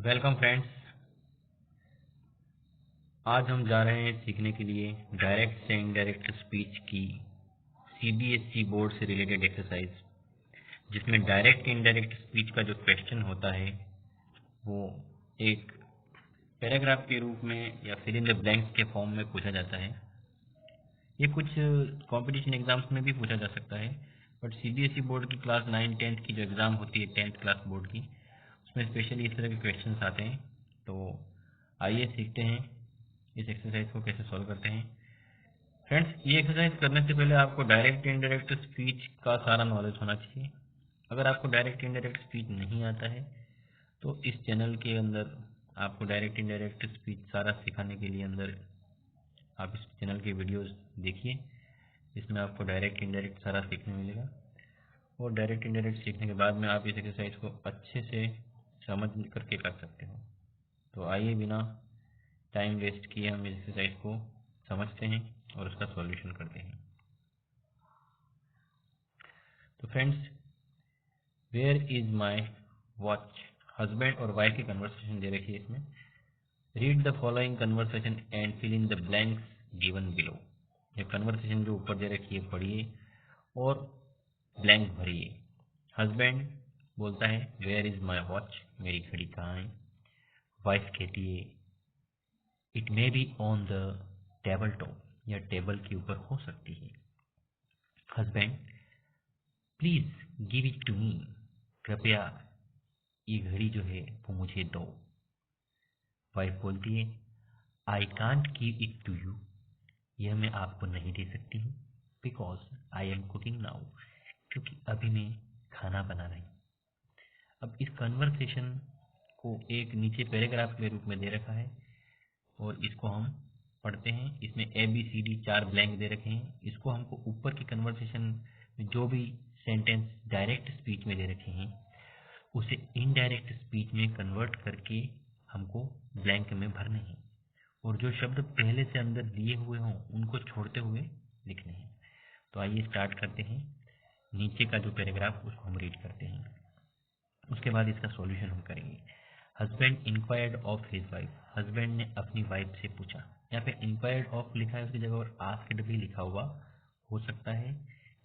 Welcome friends. आज हम जा रहे हैं सीखने के लिए डायरेक्ट से इनडायरेक्ट स्पीच की सीबीएसई बोर्ड से रिलेटेड एक्सरसाइज, जिसमें डायरेक्ट इनडायरेक्ट स्पीच का जो क्वेश्चन होता है वो एक पैराग्राफ के रूप में या फिल इन द ब्लैंक्स के फॉर्म में पूछा जाता है। ये कुछ कंपटीशन एग्जाम्स में भी पूछा जा सकता है, बट सीबीएसई बोर्ड की क्लास 9-10 की जो एग्ज़ाम होती है 10th क्लास बोर्ड की, उसमें स्पेशली इस तरह के क्वेश्चन आते हैं। तो आइए सीखते हैं इस एक्सरसाइज को कैसे सॉल्व करते हैं। फ्रेंड्स, ये एक्सरसाइज करने से पहले आपको डायरेक्ट इनडायरेक्ट स्पीच का सारा नॉलेज होना चाहिए। अगर आपको डायरेक्ट इनडायरेक्ट स्पीच नहीं आता है तो इस चैनल के अंदर आपको डायरेक्ट इनडायरेक्ट स्पीच सारा सिखाने के लिए अंदर आप इस चैनल के वीडियोस देखिए, इसमें आपको डायरेक्ट इनडायरेक्ट सारा सीखने मिलेगा। और डायरेक्ट इनडायरेक्ट सीखने के बाद में आप इस एक्सरसाइज को अच्छे से समझ करके कर सकते हो। तो आइए बिना टाइम वेस्ट किए हम इस एक्सरसाइज को समझते हैं और उसका सॉल्यूशन करते हैं। तो friends, where is my watch, husband और वाइफ की कन्वर्सेशन दे रखी है इसमें। Read the following conversation and fill in the blanks given below. ये कन्वर्सेशन जो ऊपर दे रखी है पढ़िए और ब्लैंक भरिए। हस्बैंड बोलता है वेयर इज माई वॉच, मेरी घड़ी कहाँ है। वाइफ कहती है it may be on the table top, या टेबल के ऊपर हो सकती है। Husband please give it to me, कृपया ये घड़ी जो है वो मुझे दो। वाइफ बोलती है I can't give it to you, यह मैं आपको नहीं दे सकती हूँ, because I am cooking now, क्योंकि अभी मैं खाना बना रही हूँ। अब इस कन्वर्सेशन को एक नीचे पैराग्राफ के रूप में दे रखा है और इसको हम पढ़ते हैं। इसमें ABCD 4 ब्लैंक दे रखे हैं। इसको हमको ऊपर की कन्वर्सेशन में जो भी सेंटेंस डायरेक्ट स्पीच में दे रखे हैं उसे इनडायरेक्ट स्पीच में कन्वर्ट करके हमको ब्लैंक में भरने हैं, और जो शब्द पहले से अंदर दिए हुए हों उनको छोड़ते हुए लिखने हैं। तो आइए स्टार्ट करते हैं। नीचे का जो पैराग्राफ उसको हम रीड करते हैं, उसके बाद इसका सॉल्यूशन हम करेंगे। Husband inquired of his wife, husband ने अपनी वाइफ से पूछा। यहाँ पे इंक्वायर्ड ऑफ लिखा है, उसकी जगह और आस्क्ड भी लिखा हुआ हो सकता है,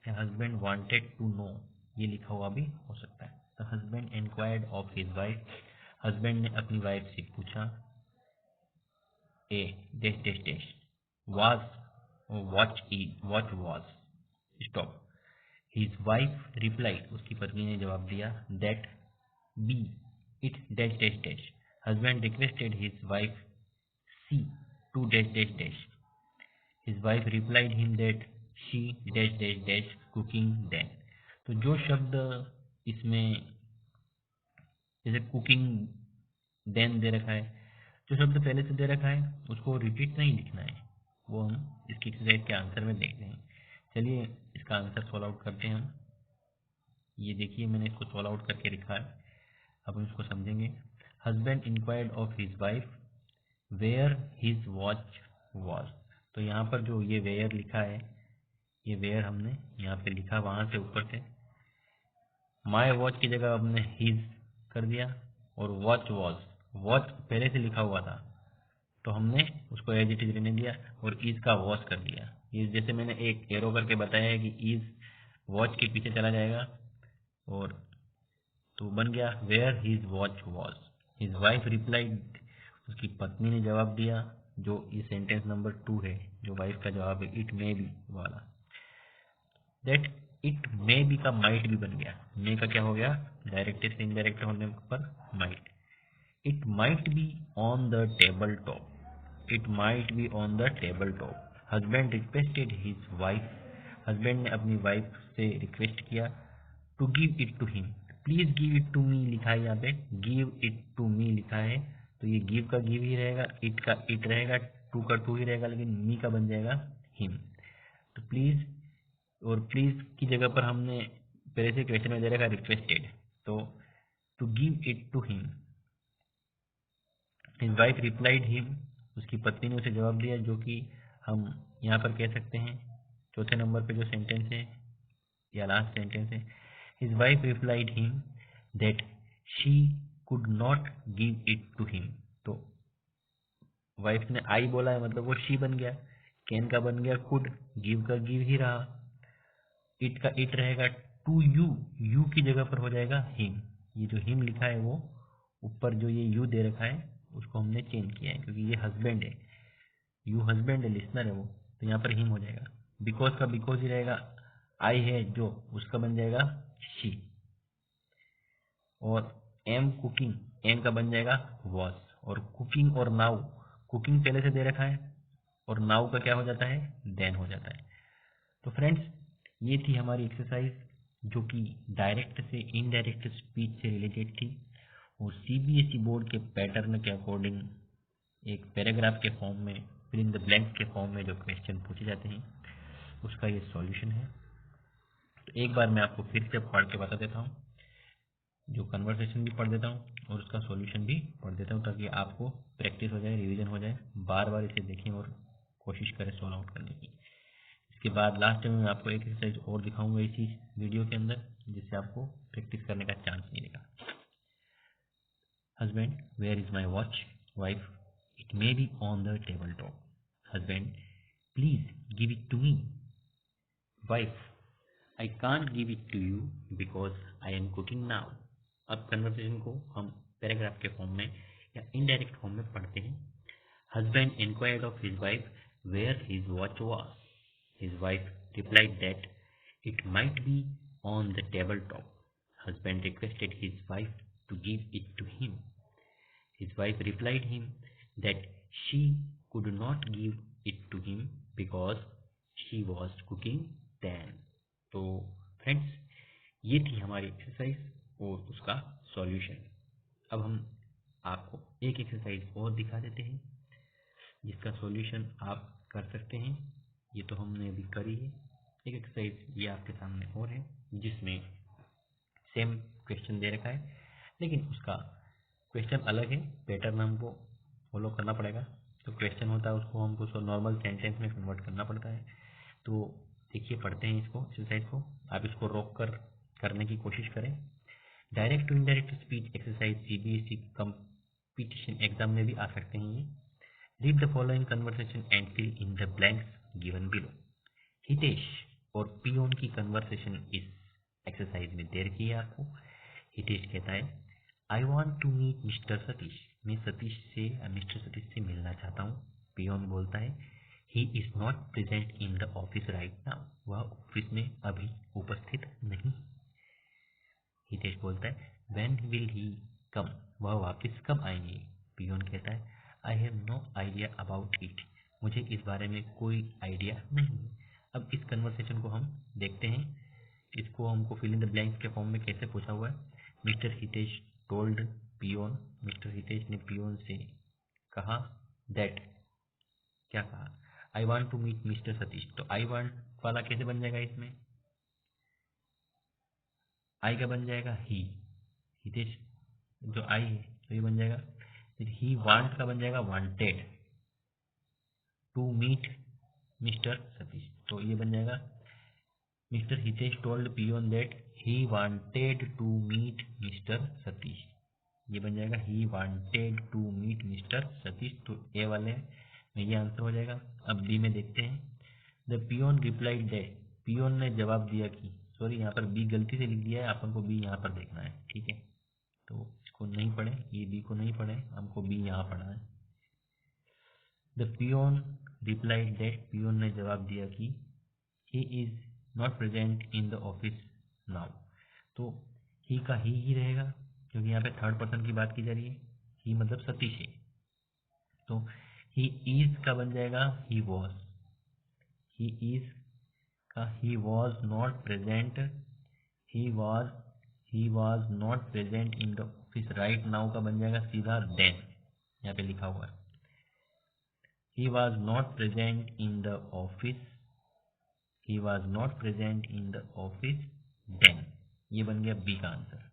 या हस्बैंड वांटेड टू नो ये लिखा हुआ भी हो सकता है। तो husband inquired of his wife, husband ने अपनी वाइफ से पूछा a dash dash dash was watch was stop. His wife replied, उसकी पत्नी ने जवाब दिया that be it dash dash dash. Husband requested his wife see to dash dash dash. His wife replied him that she dash dash dash cooking then. तो जो शब्द इसमें जैसे कुकिंग देन दे रखा है, जो शब्द पहले से दे रखा है उसको रिपीट नहीं लिखना है, वो हम इसकी एक्सरसाइज के आंसर में देखते हैं। चलिए इसका आंसर सॉल्व आउट करते हैं हम। ये देखिए मैंने इसको सॉल्व आउट करके लिखा है, अब हम इसको समझेंगे। Husband inquired of his wife where his watch was. तो यहाँ पर जो ये वेयर लिखा है, ये वेयर हमने यहाँ पे लिखा वहाँ से ऊपर से, माय वॉच की जगह हमने हिज कर दिया, और वॉच वॉज, वॉच पहले से लिखा हुआ था तो हमने उसको एज इट इज रहने दिया और इज का वॉच कर दिया। इज जैसे मैंने एक एरो करके बताया है कि इज वॉच के पीछे चला जाएगा, और तो बन गया where his watch was. His wife replied, उसकी पत्नी ने जवाब दिया, जो ये सेंटेंस नंबर 2 है, जो वाइफ का जवाब है इट मे बी वाला। दैट इट मे बी का माइट भी बन गया। मे का क्या हो गया, डायरेक्ट से इनडायरेक्ट होने पर might. It might be on the table top, it might be on the table top. Husband requested his wife, husband ने अपनी वाइफ से रिक्वेस्ट किया to give it to him. Please give it to me लिखा है, यहाँ पे give it to me लिखा है, तो ये गिव का गिव ही रहेगा, इट का इट रहेगा, टू का टू ही रहेगा, लेकिन मी का बन जाएगा हिम। तो प्लीज, और प्लीज की जगह पर हमने पहले से क्वेश्चन में दे रखा रिक्वेस्टेड, तो to give it to him. His wife replied him, उसकी पत्नी ने उसे जवाब दिया, जो कि हम यहाँ पर कह सकते हैं चौथे नंबर पे जो सेंटेंस है या लास्ट सेंटेंस है। His wife replied him that she could not give it to him. तो वाइफ ने आई बोला है मतलब वो शी बन गया, कैन का बन गया कुड, गिव का गिव ही रहा, इट का इट रहेगा, टू यू, यू की जगह पर हो जाएगा हिम। ये जो हिम लिखा है वो ऊपर जो ये यू दे रखा है उसको हमने चेंज किया है क्योंकि ये हस्बैंड है, यू हस्बैंड है, लिसनर है वो, तो यहाँ पर हिम हो जाएगा। बिकॉज का बिकॉज ही रहेगा, आई है जो उसका बन जाएगा शी, और एम कुकिंग, एम का बन जाएगा वॉज, और कुकिंग और नाउ, कुकिंग पहले से दे रखा है और नाउ का क्या हो जाता है, देन हो जाता है। तो फ्रेंड्स ये थी हमारी एक्सरसाइज जो कि डायरेक्ट से इनडायरेक्ट स्पीच से रिलेटेड थी और सीबीएसई बोर्ड के पैटर्न के अकॉर्डिंग एक पैराग्राफ के फॉर्म में, फिल इन द ब्लैंक्स के फॉर्म में जो क्वेश्चन पूछे जाते हैं उसका ये सॉल्यूशन है। तो एक बार मैं आपको फिर से पढ़ के बता देता हूँ, जो कन्वर्सेशन भी पढ़ देता हूँ और उसका सॉल्यूशन भी पढ़ देता हूँ ताकि आपको प्रैक्टिस हो जाए, रिवीजन हो जाए, बार बार इसे देखें और कोशिश करें सॉल्व आउट करने की। इसके बाद लास्ट में मैं आपको एक एक्सरसाइज और दिखाऊंगा इसी वीडियो के अंदर जिससे आपको प्रैक्टिस करने का चांस मिलेगा। Husband, where is my watch? Wife, it may be on the table top. Husband, please give it to me. Wife, I can't give it to you because I am cooking now. अब conversation को हम paragraph के form में या indirect form में पढ़ते हैं। Husband inquired of his wife where his watch was. His wife replied that it might be on the tabletop. Husband requested his wife to give it to him. His wife replied him that she could not give it to him because she was cooking then. तो friends ये थी हमारी exercise और उसका solution. अब हम आपको एक एक्सरसाइज और दिखा देते हैं जिसका सॉल्यूशन आप कर सकते हैं। ये तो हमने अभी करी है। एक एक्सरसाइज ये आपके सामने और है जिसमें सेम क्वेश्चन दे रखा है लेकिन उसका क्वेश्चन अलग है, पैटर्न हमको फॉलो करना पड़ेगा। तो क्वेश्चन होता है उसको हमको नॉर्मल सेंटेंस में कन्वर्ट करना पड़ता है। तो देखिए पढ़ते हैं इसको, एक्सरसाइज को, आप इसको रोक कर करने की कोशिश करें। Direct to indirect speech exercise CBSE competition exam में भी आ सकते हैं ये। Read the following conversation and fill in the blanks given below. Hitesh और पियोन की कन्वर्सेशन इस एक्सरसाइज में दे रखी है आपको। हितेश कहता है, I want to meet mister Satish. मैं सतीश से मिस्टर सतीश से मिलना चाहता हूँ। पियोन बोलता है, ही is not present in the office right now. वह ऑफिस में अभी उपस्थित नहीं। हितेश बोलता है, व्हेन विल ही कम? वह वापस कब आएंगे? पियोन कहता है, I have no idea about it. मुझे इस बारे में कोई आइडिया नहीं है। अब इस कन्वर्सेशन को हम देखते हैं। इसको हमको फिल इन द ब्लैंक्स के फॉर्म में कैसे पूछा हुआ है। Mister Hitesh told peon, mister Hitesh ने पियोन से कहा दैट, क्या कहा, I want to meet mister Satish. तो आई वांट वाला कैसे बन जाएगा इसमें, आई का बन जाएगा ही, हितेश जो आई है तो ये बन जाएगा। फिर ही वांट का बन जाएगा wanted to meet mister Satish. तो ये बन जाएगा, mister Hitesh told peon that he wanted to meet mister Satish. ये बन जाएगा he wanted to meet mister Satish. तो ए वाले में ये आंसर हो जाएगा। अब बी में देखते हैं। The peon replied that, peon ने जवाब दिया कि, सॉरी यहाँ पर बी गलती से लिख दिया है, अपन को बी यहाँ पर देखना है, ठीक है। तो इसको नहीं पढ़े, ये बी को नहीं पढ़े, हमको बी यहाँ पढ़ना है। The peon replied that, peon ने जवाब दिया कि he is not present in the office now. तो ही का ही रहेगा क्योंकि यहाँ पे थर्ड पर्सन की बात की जा रही है। ही मतलब सतीश है। तो ही इज का बन जाएगा ही वॉज। ही इज का ही was not present, he was not present in the office right now का बन जाएगा सीधा देन, यहाँ पे लिखा हुआ है। He was not present in the office, he was not present in the office then. ये बन गया बी का answer.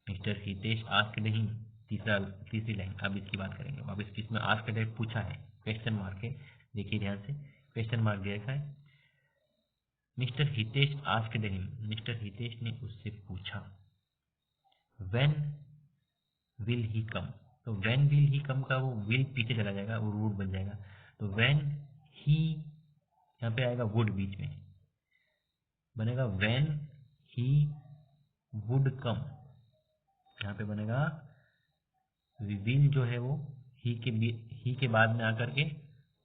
Mister Hitesh asked him, तीसरी लाइन। अब इसकी बात करेंगे वापस। इसमें आस्क्ड है पूछा है, क्वेश्चन मार्क है, देखिए ध्यान से, क्वेश्चन मार्क दिया है। Mister Hitesh asked him, mister Hitesh ने उससे पूछा। व्हेन विल ही कम। तो व्हेन विल ही कम का वो विल पीछे चला जाएगा, वो वुड बन जाएगा। तो व्हेन ही यहाँ पे आएगा वुड बीच में, बनेगा व्हेन ही वुड कम। यहाँ पे बनेगा विल जो है वो ही के बाद में आकर के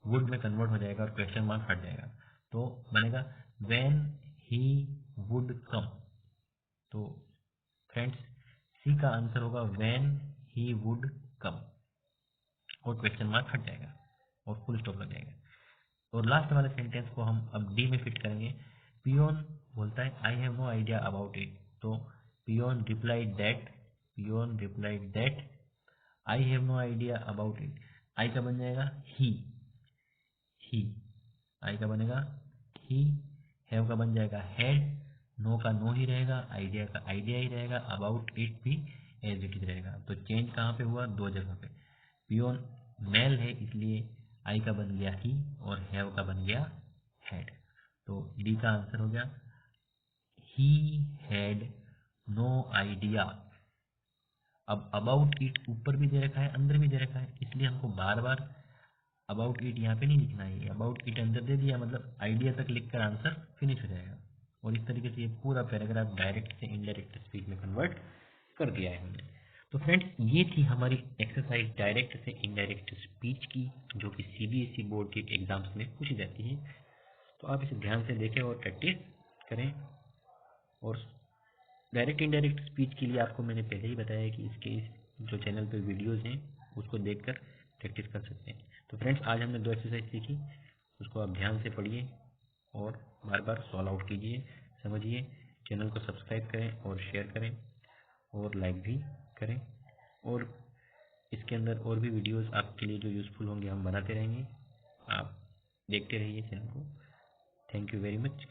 वुड में कन्वर्ट हो जाएगा और क्वेश्चन मार्क हट जाएगा। तो बनेगा व्हेन ही वुड कम। तो फ्रेंड्स सी का आंसर होगा व्हेन ही वुड कम, और क्वेश्चन मार्क हट जाएगा और फुल स्टॉप लग जाएगा। और लास्ट वाले सेंटेंस को हम अब डी में फिट करेंगे। पियोन बोलता है I have no idea about it. तो peon replied that I have no idea about it. I का बन जाएगा ही, आई का बनेगा ही, हैव का बन जाएगा हैड, नो का नो ही रहेगा, आइडिया का आइडिया ही रहेगा, अबाउट इट भी एज इट इज रहेगा। तो चेंज कहाँ पे हुआ? दो जगह पे। पियोन मेल है इसलिए आई का बन गया ही और हैव का बन गया हैड। तो डी का आंसर हो गया ही हैड नो आइडिया। अब अबाउट इट ऊपर भी दे रखा है, अंदर भी दे रखा है, इसलिए हमको बार बार अबाउट इट यहाँ पे नहीं लिखना है। अबाउट इट अंदर दे दिया मतलब आइडिया तक लिखकर आंसर फिनिश हो जाएगा। और इस तरीके से ये पूरा पैराग्राफ डायरेक्ट से इनडायरेक्ट स्पीच में कन्वर्ट कर दिया है हमने। तो फ्रेंड्स ये थी हमारी एक्सरसाइज डायरेक्ट से इनडायरेक्ट स्पीच की, जो कि सीबीएसई बोर्ड के एग्जाम्स में पूछी जाती है। तो आप इसे ध्यान से देखें और प्रैक्टिस करें। और डायरेक्ट इनडायरेक्ट स्पीच के लिए आपको मैंने पहले ही बताया कि इसके जो चैनल पे वीडियोस हैं उसको देखकर प्रैक्टिस कर सकते हैं। तो फ्रेंड्स आज हमने 2 एक्सरसाइज सीखी, उसको आप ध्यान से पढ़िए और बार बार सॉल्व आउट कीजिए, समझिए। चैनल को सब्सक्राइब करें और शेयर करें और लाइक भी करें। और इसके अंदर और भी वीडियोस आपके लिए जो यूज़फुल होंगे हम बनाते रहेंगे। आप देखते रहिए चैनल को। Thank you very much.